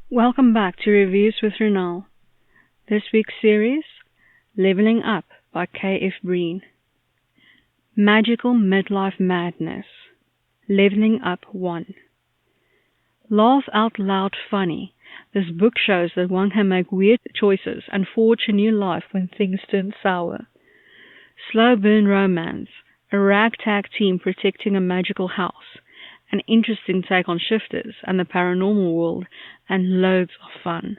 Welcome back to Reviews with Ronel. This week's series, Leveling Up by KF Breene. Magical Midlife Madness. Leveling Up 1. Laugh out loud funny. This book shows that one can make weird choices and forge a new life when things turn sour. Slow burn romance. A ragtag team protecting a magical house. An interesting take on shifters and the paranormal world, and loads of fun.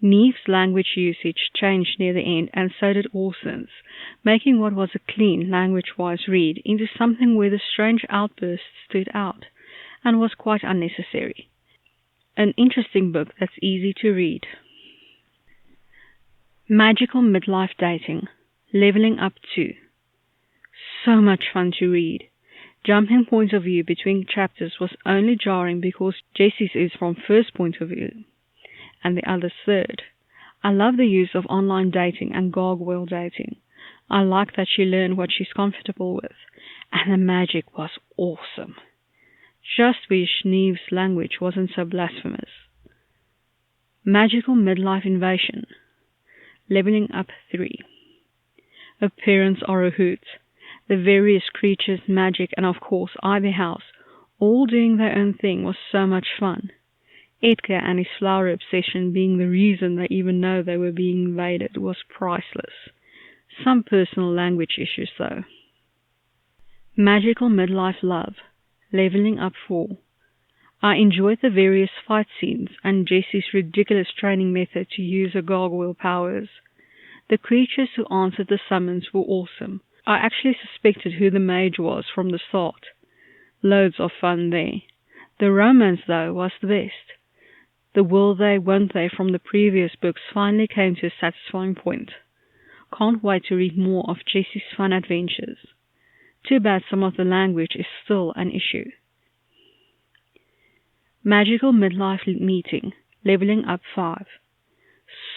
Neve's language usage changed near the end, and so did Orson's, making what was a clean, language-wise read into something where the strange outbursts stood out, and was quite unnecessary. An interesting book that's easy to read. Magical Midlife Dating. Leveling Up 2. So much fun to read. Jumping point of view between chapters was only jarring because Jessie's is from first point of view, and the other's third. I love the use of online dating and gargoyle dating. I like that she learned what she's comfortable with, and the magic was awesome. Just wish Neve's language wasn't so blasphemous. Magical Midlife Invasion. Leveling Up 3. Appearance are a hoot. The various creatures, magic, and of course Ivy House, all doing their own thing was so much fun. Edgar and his flower obsession being the reason they even know they were being invaded was priceless. Some personal language issues though. Magical Midlife Love. Leveling Up 4. I enjoyed the various fight scenes and Jessie's ridiculous training method to use her gargoyle powers. The creatures who answered the summons were awesome. I actually suspected who the mage was from the start. Loads of fun there. The romance, though, was the best. The will they, won't they from the previous books finally came to a satisfying point. Can't wait to read more of Jessie's fun adventures. Too bad some of the language is still an issue. Magical Midlife Meeting. Leveling Up 5.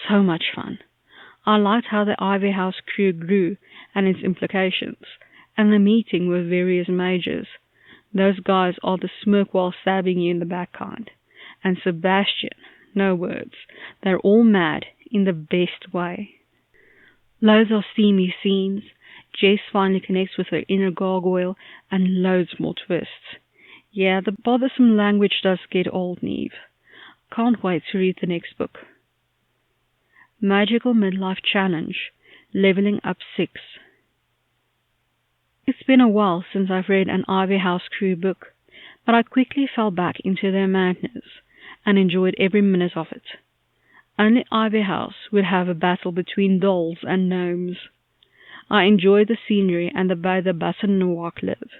So much fun. I liked how the Ivy House crew grew and its implications, and the meeting with various mages. Those guys are the smirk while stabbing you in the back kind. And Sebastian, no words. They're all mad in the best way. Loads of steamy scenes. Jess finally connects with her inner gargoyle, and loads more twists. Yeah, the bothersome language does get old, Neve. Can't wait to read the next book. Magical Midlife Challenge. Leveling Up 6. It's been a while since I've read an Ivy House crew book, but I quickly fell back into their madness and enjoyed every minute of it. Only Ivy House would have a battle between dolls and gnomes. I enjoyed the scenery and the way the Bassin-Noir live,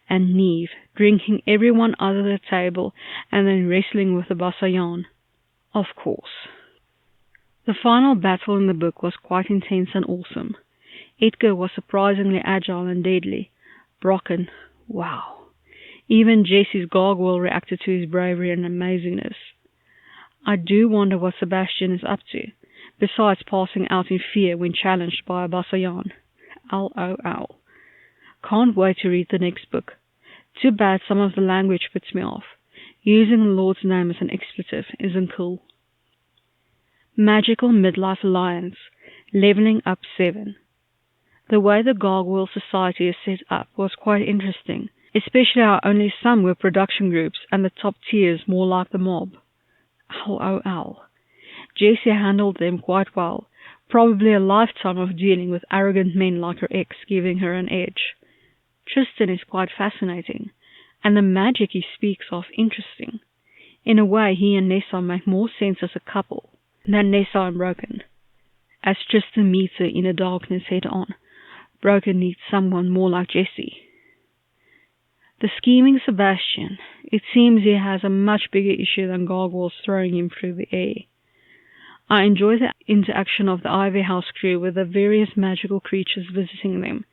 and Neve drinking everyone under the table and then wrestling with the Bassayan. Of course. The final battle in the book was quite intense and awesome. Edgar was surprisingly agile and deadly. Brocken, wow. Even Jessie's gargoyle reacted to his bravery and amazingness. I do wonder what Sebastian is up to, besides passing out in fear when challenged by a Bassayan. LOL. Can't wait to read the next book. Too bad some of the language puts me off. Using the Lord's name as an expletive isn't cool. Magical Midlife Alliance. Leveling Up 7. The way the Gargoyle Society is set up was quite interesting, especially how only some were production groups and the top tiers more like the mob. LOL. Jessie handled them quite well, probably a lifetime of dealing with arrogant men like her ex giving her an edge. Tristan is quite fascinating, and the magic he speaks of interesting. In a way, he and Nessa make more sense as a couple than Nessa and Brocken. As Tristan meets her inner darkness head-on, Brocken needs someone more like Jessie. The scheming Sebastian, it seems he has a much bigger issue than gargoyles throwing him through the air. I enjoy the interaction of the Ivy House crew with the various magical creatures visiting them,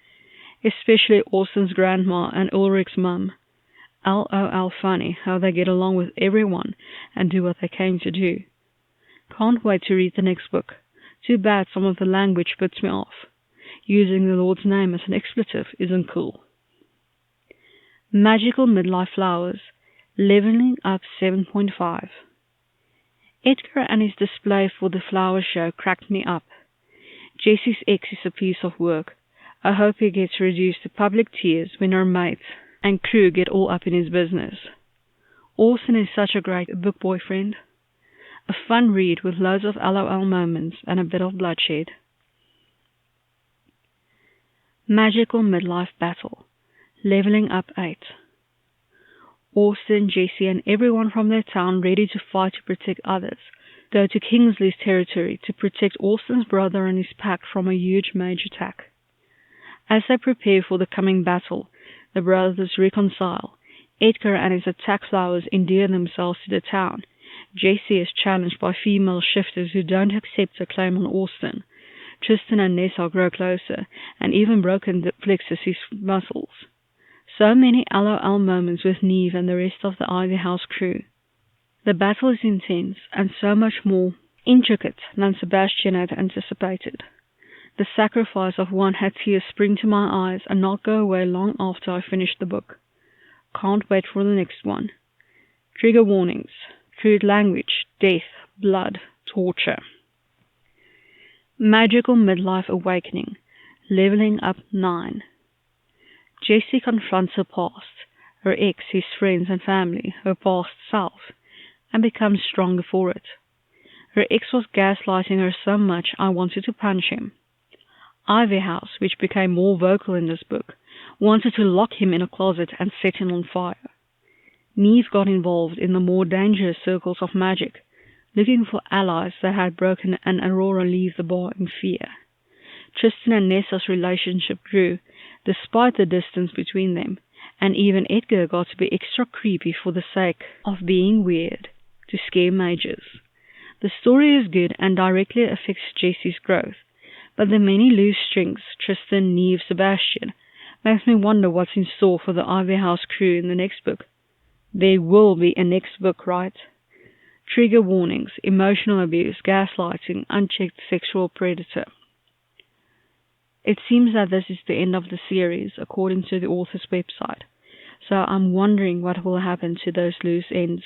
especially Orson's grandma and Ulrich's mum. LOL funny how they get along with everyone and do what they came to do. Can't wait to read the next book. Too bad some of the language puts me off. Using the Lord's name as an expletive isn't cool. Magical Midlife Flowers. Leveling Up 7.5. Edgar and his display for the flower show cracked me up. Jessie's ex is a piece of work. I hope he gets reduced to public tears when her mates and crew get all up in his business. Orson is such a great book boyfriend. A fun read with loads of LOL moments and a bit of bloodshed. Magical midlife battle. Leveling up 8. Orson, Jessie, and everyone from their town ready to fight to protect others, go to Kingsley's territory to protect Orson's brother and his pack from a huge mage attack. As they prepare for the coming battle, the brothers reconcile. Edgar and his attack flowers endear themselves to the town. Jessie is challenged by female shifters who don't accept a claim on Orson. Tristan and Nessa grow closer, and even Broken flexes his muscles. So many LOL moments with Neve and the rest of the Ivy House crew. The battle is intense, and so much more intricate than Sebastian had anticipated. The sacrifice of one had tears spring to my eyes and not go away long after I finished the book. Can't wait for the next one. Trigger warnings. Crude language, death, blood, torture. Magical midlife awakening. Leveling up 9. Jessie confronts her past, her ex, his friends and family, her past self, and becomes stronger for it. Her ex was gaslighting her so much I wanted to punch him. Ivy House, which became more vocal in this book, wanted to lock him in a closet and set him on fire. Neve got involved in the more dangerous circles of magic, looking for allies that had broken and Aurora leave the bar in fear. Tristan and Nessa's relationship grew, despite the distance between them, and even Edgar got to be extra creepy for the sake of being weird, to scare mages. The story is good and directly affects Jessie's growth, but the many loose strings, Tristan, Neve, Sebastian, makes me wonder what's in store for the Ivy House crew in the next book. There will be a next book, right? Trigger warnings, emotional abuse, gaslighting, unchecked sexual predator. It seems that this is the end of the series, according to the author's website, so I'm wondering what will happen to those loose ends.